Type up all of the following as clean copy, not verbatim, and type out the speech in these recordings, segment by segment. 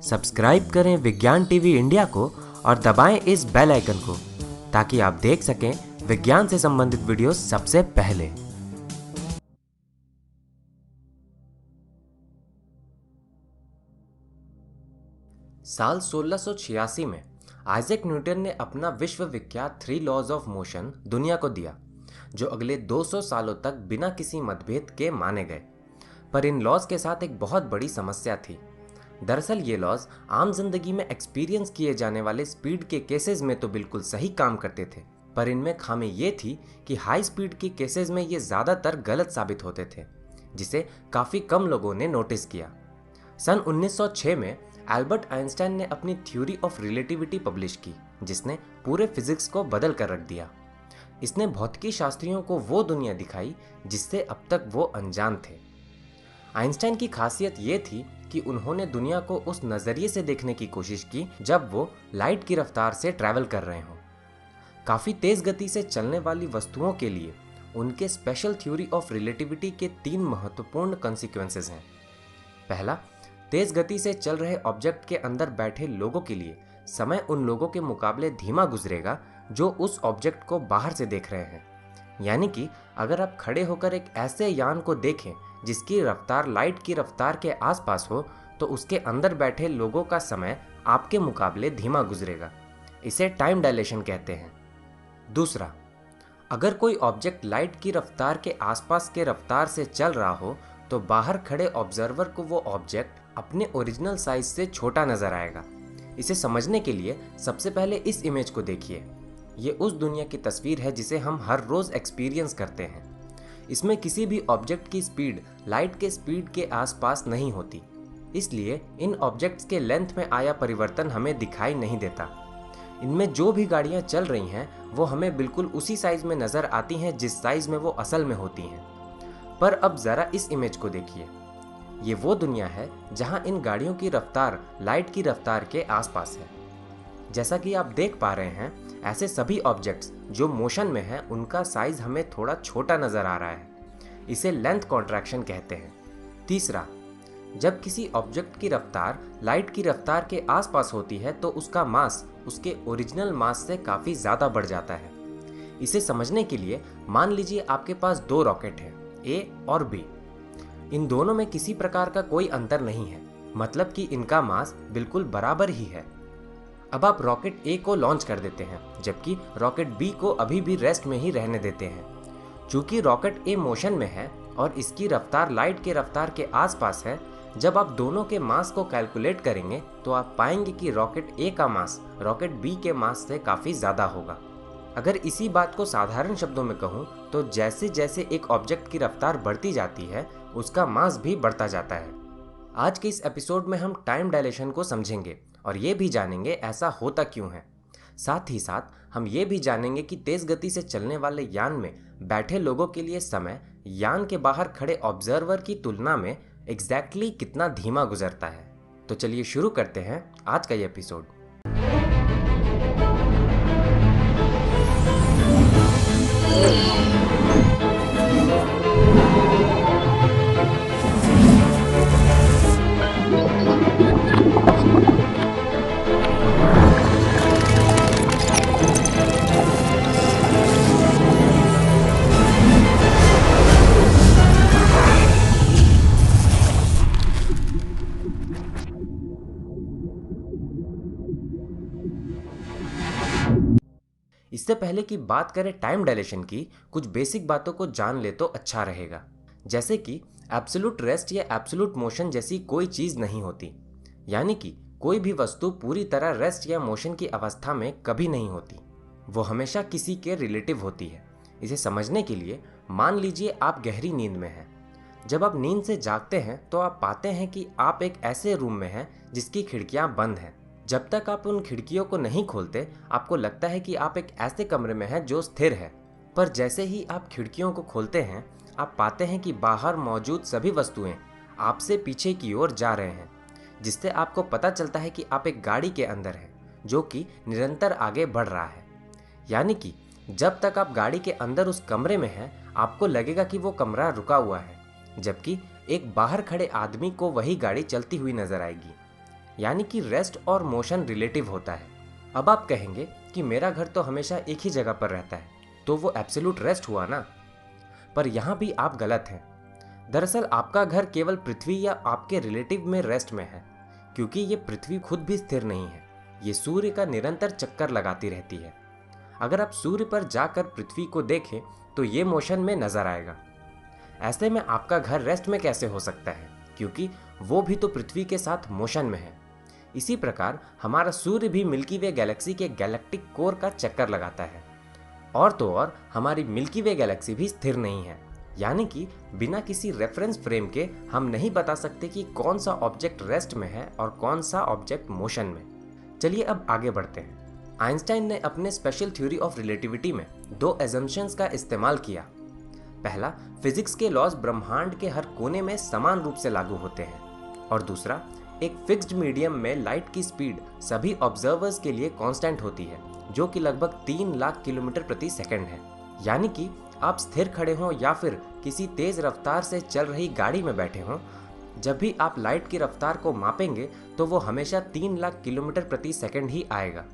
Subscribe करें विज्ञान TV India को और दबाएं इस बेल आइकन को ताकि आप देख सकें विज्ञान से संबंधित वीडियो सबसे पहले। साल 1686 में आइजैक न्यूटन ने अपना विश्व विख्यात 3 लॉज ऑफ मोशन दुनिया को दिया, जो अगले 200 सालों तक बिना किसी मतभेद के माने गए। पर इन लॉज के साथ एक बहुत बड़ी समस्या थी। दरअसल ये लॉज आम जिंदगी में एक्सपीरियंस किए जाने वाले स्पीड के केसेस में तो बिल्कुल सही काम करते थे, पर इनमें खामी ये थी कि हाई स्पीड के केसेस में ये ज़्यादातर गलत साबित होते थे, जिसे काफ़ी कम लोगों ने नोटिस किया। सन 1906 में एल्बर्ट आइंस्टाइन ने अपनी थ्योरी ऑफ रिलेटिविटी पब्लिश की, जिसने पूरे फिजिक्स को बदल कर रख दिया। इसने भौतिकी शास्त्रियों को वो दुनिया दिखाई जिससे अब तक वो अनजान थे। आइंस्टाइन की खासियत ये थी कि उन्होंने दुनिया को उस नज़रिए से देखने की कोशिश की जब वो लाइट की रफ्तार से ट्रैवल कर रहे हों। काफ़ी तेज़ गति से चलने वाली वस्तुओं के लिए उनके स्पेशल थ्योरी ऑफ रिलेटिविटी के 3 महत्वपूर्ण कॉन्सिक्वेंसेस हैं। पहला, तेज़ गति से चल रहे ऑब्जेक्ट के अंदर बैठे लोगों के लिए समय उन लोगों के मुकाबले धीमा गुजरेगा जो उस ऑब्जेक्ट को बाहर से देख रहे हैं। यानी कि अगर आप खड़े होकर एक ऐसे यान को देखें जिसकी रफ्तार लाइट की रफ्तार के आसपास हो, तो उसके अंदर बैठे लोगों का समय आपके मुकाबले धीमा गुजरेगा। इसे टाइम डायलेशन कहते हैं। दूसरा, अगर कोई ऑब्जेक्ट लाइट की रफ्तार के आसपास के रफ्तार से चल रहा हो, तो बाहर खड़े ऑब्जर्वर को वो ऑब्जेक्ट अपने ओरिजिनल साइज से छोटा नजर आएगा। इसे समझने के लिए सबसे पहले इस इमेज को देखिए। ये उस दुनिया की तस्वीर है जिसे हम हर रोज एक्सपीरियंस करते हैं। इसमें किसी भी ऑब्जेक्ट की स्पीड लाइट के स्पीड के आसपास नहीं होती, इसलिए इन ऑब्जेक्ट्स के लेंथ में आया परिवर्तन हमें दिखाई नहीं देता। इनमें जो भी गाड़ियां चल रही हैं वो हमें बिल्कुल उसी साइज में नज़र आती हैं जिस साइज में वो असल में होती हैं। पर अब ज़रा इस इमेज को देखिए। ये वो दुनिया है जहां इन गाड़ियों की रफ्तार लाइट की रफ्तार के आसपास है। जैसा कि आप देख पा रहे हैं, ऐसे सभी ऑब्जेक्ट्स जो मोशन में हैं उनका साइज हमें थोड़ा छोटा नज़र आ रहा है। इसे लेंथ कॉन्ट्रैक्शन कहते हैं। तीसरा, जब किसी ऑब्जेक्ट की रफ्तार लाइट की रफ्तार के आसपास होती है तो उसका मास उसके ओरिजिनल मास से काफ़ी ज़्यादा बढ़ जाता है। इसे समझने के लिए मान लीजिए आपके पास 2 रॉकेट हैं, ए और बी। इन दोनों में किसी प्रकार का कोई अंतर नहीं है, मतलब कि इनका मास बिल्कुल बराबर ही है। अब आप रॉकेट ए को लॉन्च कर देते हैं, जबकि रॉकेट बी को अभी भी रेस्ट में ही रहने देते हैं। चूंकि रॉकेट ए मोशन में है और इसकी रफ्तार लाइट के रफ्तार के आसपास है, जब आप दोनों के मास को कैलकुलेट करेंगे तो आप पाएंगे कि रॉकेट ए का मास रॉकेट बी के मास से काफ़ी ज़्यादा होगा। अगर इसी बात को साधारण शब्दों में कहूँ तो जैसे जैसे एक ऑब्जेक्ट की रफ्तार बढ़ती जाती है, उसका मास भी बढ़ता जाता है। आज के इस एपिसोड में हम टाइम डायलेशन को समझेंगे और ये भी जानेंगे ऐसा होता क्यों है। साथ ही साथ हम ये भी जानेंगे कि तेज़ गति से चलने वाले यान में बैठे लोगों के लिए समय यान के बाहर खड़े ऑब्जर्वर की तुलना में एग्जैक्टली कितना धीमा गुजरता है। तो चलिए शुरू करते हैं आज का ये एपिसोड। इससे पहले कि बात करें टाइम डायलेशन की, कुछ बेसिक बातों को जान ले तो अच्छा रहेगा। जैसे कि एब्सोल्यूट रेस्ट या एब्सोल्यूट मोशन जैसी कोई चीज़ नहीं होती, यानी कि कोई भी वस्तु पूरी तरह रेस्ट या मोशन की अवस्था में कभी नहीं होती। वो हमेशा किसी के रिलेटिव होती है। इसे समझने के लिए मान लीजिए आप गहरी नींद में हैं। जब आप नींद से जागते हैं तो आप पाते हैं कि आप एक ऐसे रूम में हैं जिसकी खिड़कियाँ बंद हैं। जब तक आप उन खिड़कियों को नहीं खोलते, आपको लगता है कि आप एक ऐसे कमरे में हैं जो स्थिर है। पर जैसे ही आप खिड़कियों को खोलते हैं, आप पाते हैं कि बाहर मौजूद सभी वस्तुएं आपसे पीछे की ओर जा रहे हैं, जिससे आपको पता चलता है कि आप एक गाड़ी के अंदर हैं जो कि निरंतर आगे बढ़ रहा है। यानी कि जब तक आप गाड़ी के अंदर उस कमरे में हैं, आपको लगेगा कि वो कमरा रुका हुआ है, जबकि एक बाहर खड़े आदमी को वही गाड़ी चलती हुई नजर आएगी। यानी कि रेस्ट और मोशन रिलेटिव होता है। अब आप कहेंगे कि मेरा घर तो हमेशा एक ही जगह पर रहता है, तो वो एब्सोल्यूट रेस्ट हुआ ना? पर यहाँ भी आप गलत हैं। दरअसल आपका घर केवल पृथ्वी या आपके रिलेटिव में रेस्ट में है, क्योंकि ये पृथ्वी खुद भी स्थिर नहीं है। ये सूर्य का निरंतर चक्कर लगाती रहती है। अगर आप सूर्य पर जाकर पृथ्वी को देखें तो ये मोशन में नजर आएगा। ऐसे में आपका घर रेस्ट में कैसे हो सकता है, क्योंकि वो भी तो पृथ्वी के साथ मोशन में है। इसी प्रकार हमारा सूर्य भी मिल्की वे गैलेक्सी के गैलेक्टिक कोर का चक्कर लगाता है। और तो और हमारी मिल्की वे गैलेक्सी भी स्थिर नहीं है, यानी कि बिना किसी रेफरेंस फ्रेम के हम नहीं बता सकते कि कौन सा ऑब्जेक्ट रेस्ट में है और कौन सा ऑब्जेक्ट मोशन में। चलिए अब आगे बढ़ते हैं। आइंस्टाइन ने अपने स्पेशल थ्योरी ऑफ रिलेटिविटी में दो एजम्पशंस का इस्तेमाल किया। पहला, फिजिक्स के लॉज ब्रह्मांड के हर कोने में समान रूप से लागू होते हैं, और दूसरा, एक फिक्स्ड मीडियम में लाइट की स्पीड सभी ऑब्जर्वर्स के लिए कांस्टेंट होती है, जो कि लगभग 3 लाख किलोमीटर प्रति सेकंड है। यानी कि आप स्थिर खड़े हों या फिर किसी तेज रफ्तार से चल रही गाड़ी में बैठे हों, जब भी आप लाइट की रफ्तार को मापेंगे तो वो हमेशा 3 लाख किलोमीटर प्रति सेकंड ही आएगा।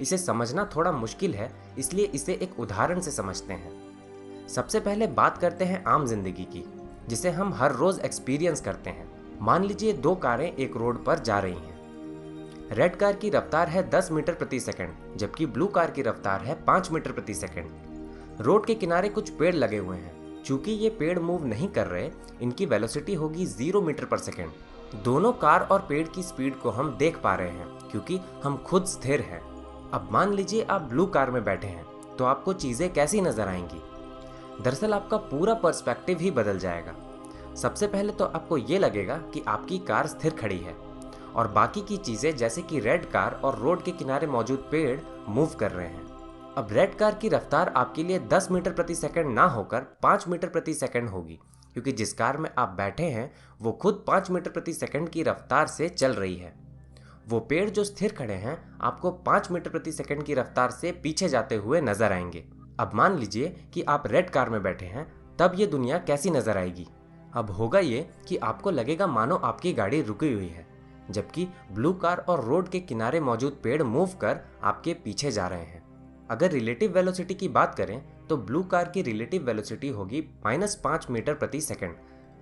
इसे समझना थोड़ा मुश्किल है, इसलिए इसे एक उदाहरण से समझते हैं। सबसे पहले बात करते हैं आम जिंदगी की, जिसे हम हर रोज एक्सपीरियंस करते हैं। मान लीजिए दो कारें एक रोड पर जा रही हैं। रेड कार की रफ्तार है 10 मीटर प्रति सेकंड, जबकि ब्लू कार की रफ्तार है 5 मीटर प्रति सेकंड। रोड के किनारे कुछ पेड़ लगे हुए हैं। चूंकि ये पेड़ मूव नहीं कर रहे, इनकी वेलोसिटी होगी 0 मीटर पर सेकंड। दोनों कार और पेड़ की स्पीड को हम देख पा रहे हैं, क्योंकि हम खुद स्थिर हैं। अब मान लीजिए आप ब्लू कार में बैठे हैं, तो आपको चीजें कैसी नजर आएंगी? दरअसल आपका पूरा पर्सपेक्टिव ही बदल जाएगा। सबसे पहले तो आपको ये लगेगा कि आपकी कार स्थिर खड़ी है और बाकी की चीजें जैसे कि रेड कार और रोड के किनारे मौजूद पेड़ मूव कर रहे हैं। अब रेड कार की रफ्तार आपके लिए 10 मीटर प्रति सेकंड ना होकर 5 मीटर प्रति सेकंड होगी, क्योंकि जिस कार में आप बैठे हैं वो खुद 5 मीटर प्रति सेकंड की रफ्तार से चल रही है। वो पेड़ जो स्थिर खड़े हैं आपको 5 मीटर प्रति सेकंड की रफ्तार से पीछे जाते हुए नजर आएंगे। अब मान लीजिए कि आप रेड कार में बैठे हैं, तब ये दुनिया कैसी नजर आएगी? अब होगा ये कि आपको लगेगा मानो आपकी गाड़ी रुकी हुई है, जबकि ब्लू कार और रोड के किनारे मौजूद पेड़ मूव कर आपके पीछे जा रहे हैं। अगर रिलेटिव वेलोसिटी की बात करें तो ब्लू कार की रिलेटिव वेलोसिटी होगी -5 मीटर प्रति सेकंड,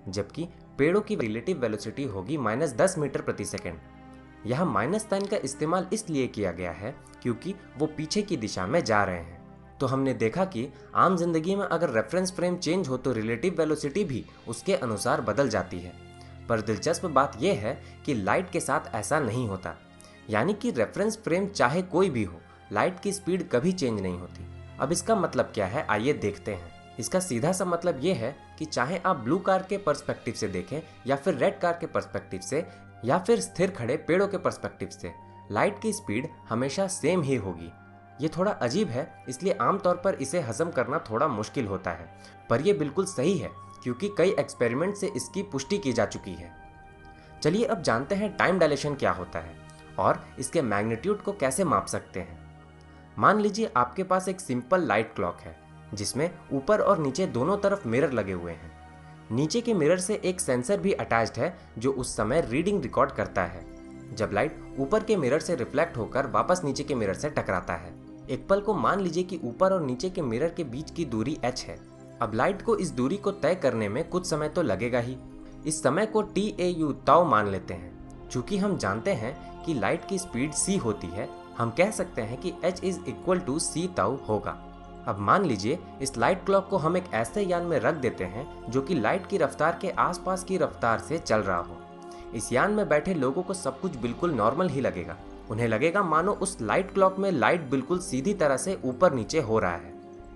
जबकि पेड़ों की रिलेटिव वेलोसिटी होगी -10 मीटर प्रति सेकंड। यहाँ माइनस साइन का इस्तेमाल इसलिए किया गया है क्योंकि वो पीछे की दिशा में जा रहे हैं। तो हमने देखा कि आम जिंदगी में अगर रेफरेंस फ्रेम चेंज हो तो रिलेटिव वेलोसिटी भी उसके अनुसार बदल जाती है। पर दिलचस्प बात यह है कि लाइट के साथ ऐसा नहीं होता, यानी कि रेफरेंस फ्रेम चाहे कोई भी हो, लाइट की स्पीड कभी चेंज नहीं होती। अब इसका मतलब क्या है, आइए देखते हैं। इसका सीधा सा मतलब यह है कि चाहे आप ब्लू कार के पर्सपेक्टिव से देखें या फिर रेड कार के पर्सपेक्टिव से या फिर स्थिर खड़े पेड़ों के पर्सपेक्टिव से, लाइट की स्पीड हमेशा सेम ही होगी। ये थोड़ा अजीब है, इसलिए आमतौर पर इसे हजम करना थोड़ा मुश्किल होता है, पर यह बिल्कुल सही है क्योंकि कई एक्सपेरिमेंट से इसकी पुष्टि की जा चुकी है। चलिए अब जानते हैं टाइम डायलेशन क्या होता है और इसके मैग्नीट्यूड को कैसे माप सकते हैं। मान लीजिए आपके पास एक सिंपल लाइट क्लॉक है जिसमें ऊपर और नीचे दोनों तरफ मिरर लगे हुए हैं। नीचे के मिरर से एक सेंसर भी अटैच्ड है जो उस समय रीडिंग रिकॉर्ड करता है जब लाइट ऊपर के मिरर से रिफ्लेक्ट होकर वापस नीचे के मिरर से टकराता है। एक पल को मान लीजिए कि ऊपर और नीचे के मिरर के बीच की दूरी h है। अब लाइट को इस दूरी को तय करने में कुछ समय तो लगेगा ही। इस समय को TAU ताऊ मान लेते हैं। चूंकि हम जानते हैं कि लाइट की स्पीड c होती है, हम कह सकते हैं कि h = c ताऊ होगा। अब मान लीजिए इस लाइट क्लॉक को हम एक ऐसे यान में रख देते हैं जो कि लाइट की रफ्तार के आसपास की रफ्तार से चल रहा हो। इस यान में बैठे लोगों को सब कुछ बिल्कुल नॉर्मल ही लगेगा। उन्हें लगेगा मानो उस लाइट क्लॉक में लाइट बिल्कुल सीधी तरह से ऊपर नीचे हो रहा है,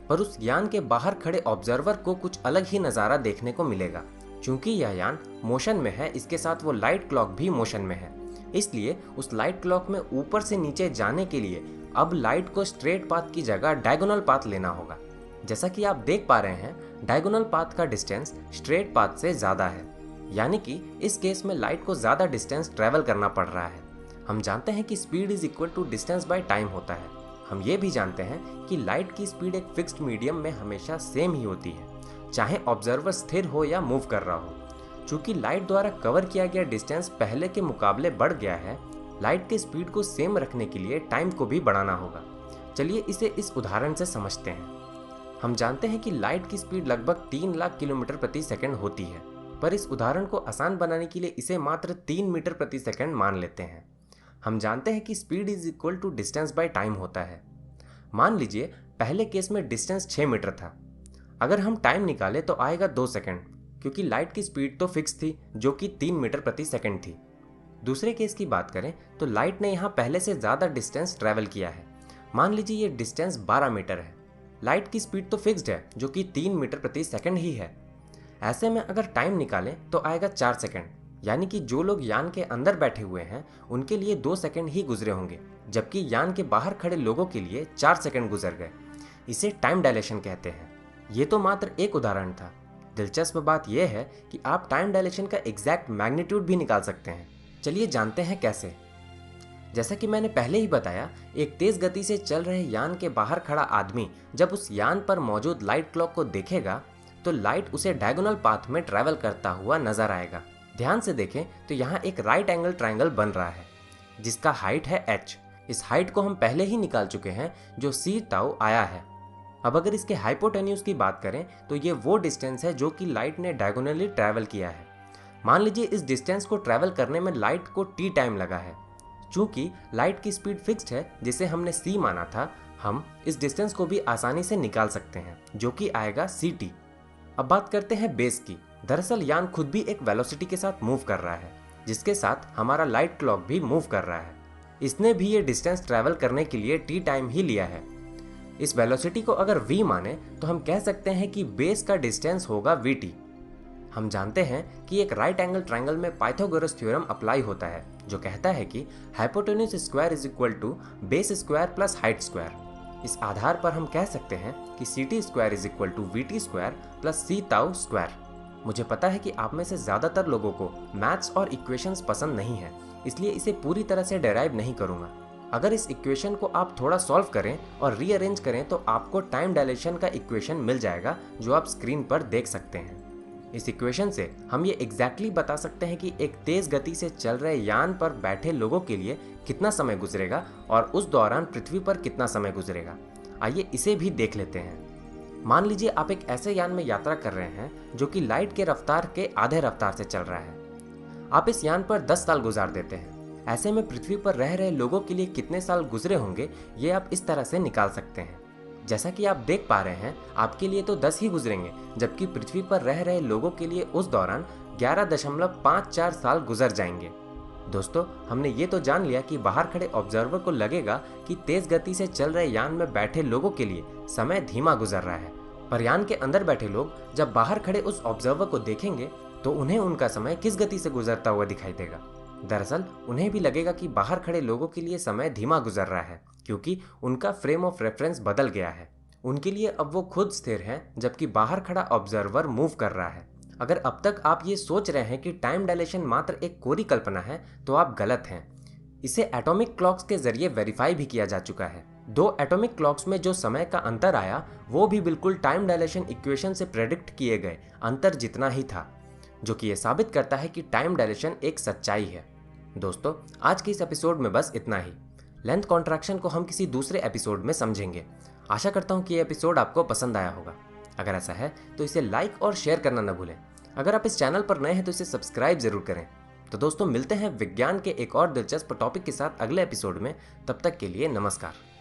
पर उस यान के बाहर खड़े ऑब्जर्वर को कुछ अलग ही नज़ारा देखने को मिलेगा। चूंकि यह यान मोशन में है, इसके साथ वो लाइट क्लॉक भी मोशन में है, इसलिए उस लाइट क्लॉक में ऊपर से नीचे जाने के लिए अब लाइट को स्ट्रेट पाथ की जगह डायगोनल पाथ लेना होगा। जैसा कि आप देख पा रहे हैं, डायगोनल पाथ का डिस्टेंस स्ट्रेट पाथ से ज़्यादा है, यानी कि इस केस में लाइट को ज़्यादा डिस्टेंस ट्रैवल करना पड़ रहा है। हम जानते हैं कि स्पीड = डिस्टेंस बाय टाइम होता है। हम ये भी जानते हैं कि लाइट की स्पीड एक फिक्स्ड मीडियम में हमेशा सेम ही होती है, चाहे ऑब्जर्वर स्थिर हो या मूव कर रहा हो। चूंकि लाइट द्वारा कवर किया गया डिस्टेंस पहले के मुकाबले बढ़ गया है, लाइट के स्पीड को सेम रखने के लिए टाइम को भी बढ़ाना होगा। चलिए इसे इस उदाहरण से समझते हैं। हम जानते हैं कि लाइट की स्पीड लगभग 3 लाख किलोमीटर प्रति सेकंड होती है, पर इस उदाहरण को आसान बनाने के लिए इसे मात्र 3 मीटर प्रति सेकंड मान लेते हैं। हम जानते हैं कि speed is equal to distance by time होता है। मान लीजिए पहले केस में डिस्टेंस 6 मीटर था। अगर हम टाइम निकालें तो आएगा 2 सेकंड, क्योंकि लाइट की स्पीड तो फिक्स थी जो कि 3 मीटर प्रति सेकंड थी। दूसरे केस की बात करें तो लाइट ने यहाँ पहले से ज़्यादा डिस्टेंस ट्रैवल किया है। मान लीजिए ये डिस्टेंस 12 मीटर है। लाइट की स्पीड तो फिक्स्ड है जो कि 3 मीटर प्रति सेकंड ही है। ऐसे में अगर टाइम निकालें तो आएगा 4 सेकंड, यानी कि जो लोग यान के अंदर बैठे हुए हैं उनके लिए 2 सेकंड ही गुजरे होंगे, जबकि यान के बाहर खड़े लोगों के लिए 4 सेकंड गुजर गए। इसे टाइम डायलेशन कहते हैं। ये तो मात्र एक उदाहरण था। दिलचस्प बात यह है कि आप टाइम डायलेशन का एग्जैक्ट मैग्नीट्यूड भी निकाल सकते हैं। चलिए जानते हैं कैसे। जैसा कि मैंने पहले ही बताया, एक तेज गति से चल रहे यान के बाहर खड़ा आदमी जब उस यान पर मौजूद लाइट क्लॉक को देखेगा तो लाइट उसे डायगोनल पाथ में ट्रैवल करता हुआ नजर आएगा। ध्यान से देखें तो यहाँ एक राइट एंगल ट्रायंगल बन रहा है जिसका हाइट है h। इस हाइट को हम पहले ही निकाल चुके हैं जो c टाउ आया है। अब अगर इसके हाइपोटेन्यूज की बात करें तो ये वो डिस्टेंस है जो कि लाइट ने डायगोनली ट्रैवल किया है। मान लीजिए इस डिस्टेंस को ट्रैवल करने में लाइट को t टाइम लगा है। चूंकि लाइट की स्पीड फिक्स्ड है जिसे हमने c माना था, हम इस डिस्टेंस को भी आसानी से निकाल सकते हैं जो कि आएगा ct। अब बात करते हैं बेस की। दरअसल यान खुद भी एक वेलोसिटी के साथ मूव कर रहा है जिसके साथ हमारा लाइट क्लॉक भी मूव कर रहा है। इसने भी ये डिस्टेंस ट्रैवल करने के लिए t टाइम ही लिया है। इस वेलोसिटी को अगर v माने तो हम कह सकते हैं कि बेस का डिस्टेंस होगा vt। हम जानते हैं कि एक राइट एंगल ट्रायंगल में पाइथागोरस थ्योरम अप्लाई होता है जो कहता है कि hypotenuse square is equal to base square plus height square. इस आधार पर हम कह सकते हैं कि ct square is equal to vt square plus c tau square. मुझे पता है कि आप में से ज़्यादातर लोगों को मैथ्स और इक्वेशंस पसंद नहीं है, इसलिए इसे पूरी तरह से डेराइव नहीं करूँगा। अगर इस इक्वेशन को आप थोड़ा सॉल्व करें और रीअरेंज करें तो आपको टाइम डायलेशन का इक्वेशन मिल जाएगा जो आप स्क्रीन पर देख सकते हैं। इस इक्वेशन से हम ये एग्जैक्टली बता सकते हैं कि एक तेज गति से चल रहे यान पर बैठे लोगों के लिए कितना समय गुजरेगा और उस दौरान पृथ्वी पर कितना समय गुजरेगा। आइए इसे भी देख लेते हैं। मान लीजिए आप एक ऐसे यान में यात्रा कर रहे हैं जो कि लाइट के रफ्तार के आधे रफ्तार से चल रहा है। आप इस यान पर 10 साल गुजार देते हैं। ऐसे में पृथ्वी पर रह रहे लोगों के लिए कितने साल गुजरे होंगे ये आप इस तरह से निकाल सकते हैं। जैसा कि आप देख पा रहे हैं आपके लिए तो 10 ही गुजरेंगे, जबकि पृथ्वी पर रह रहे लोगों के लिए उस दौरान 11.54 साल गुजर जाएंगे। दोस्तों, हमने ये तो जान लिया कि बाहर खड़े ऑब्जर्वर को लगेगा कि तेज गति से चल रहे यान में बैठे लोगों के लिए समय धीमा गुजर रहा है, पर यान के अंदर बैठे लोग जब बाहर खड़े उस ऑब्जर्वर को देखेंगे तो उन्हें उनका समय किस गति से गुजरता हुआ दिखाई देगा। दरअसल उन्हें भी लगेगा कि बाहर खड़े लोगों के लिए समय धीमा गुजर रहा है, क्योंकि उनका फ्रेम ऑफ रेफरेंस बदल गया है। उनके लिए अब वो खुद स्थिर हैं, जबकि बाहर खड़ा ऑब्जर्वर मूव कर रहा है। अगर अब तक आप ये सोच रहे हैं कि टाइम डायलेशन मात्र एक कोरी कल्पना है तो आप गलत हैं। इसे एटॉमिक क्लॉक्स के जरिए वेरीफाई भी किया जा चुका है। 2 एटॉमिक क्लॉक्स में जो समय का अंतर आया वो भी बिल्कुल टाइम डायलेशन इक्वेशन से प्रेडिक्ट किए गए अंतर जितना ही था, जो कि ये साबित करता है कि टाइम डायलेशन एक सच्चाई है। दोस्तों, आज के इस एपिसोड में बस इतना ही। लेंथ कॉन्ट्रैक्शन को हम किसी दूसरे एपिसोड में समझेंगे। आशा करता हूँ कि ये एपिसोड आपको पसंद आया होगा। अगर ऐसा है तो इसे लाइक और शेयर करना न भूलें। अगर आप इस चैनल पर नए हैं तो इसे सब्सक्राइब जरूर करें। तो दोस्तों, मिलते हैं विज्ञान के एक और दिलचस्प टॉपिक के साथ अगले एपिसोड में। तब तक के लिए नमस्कार।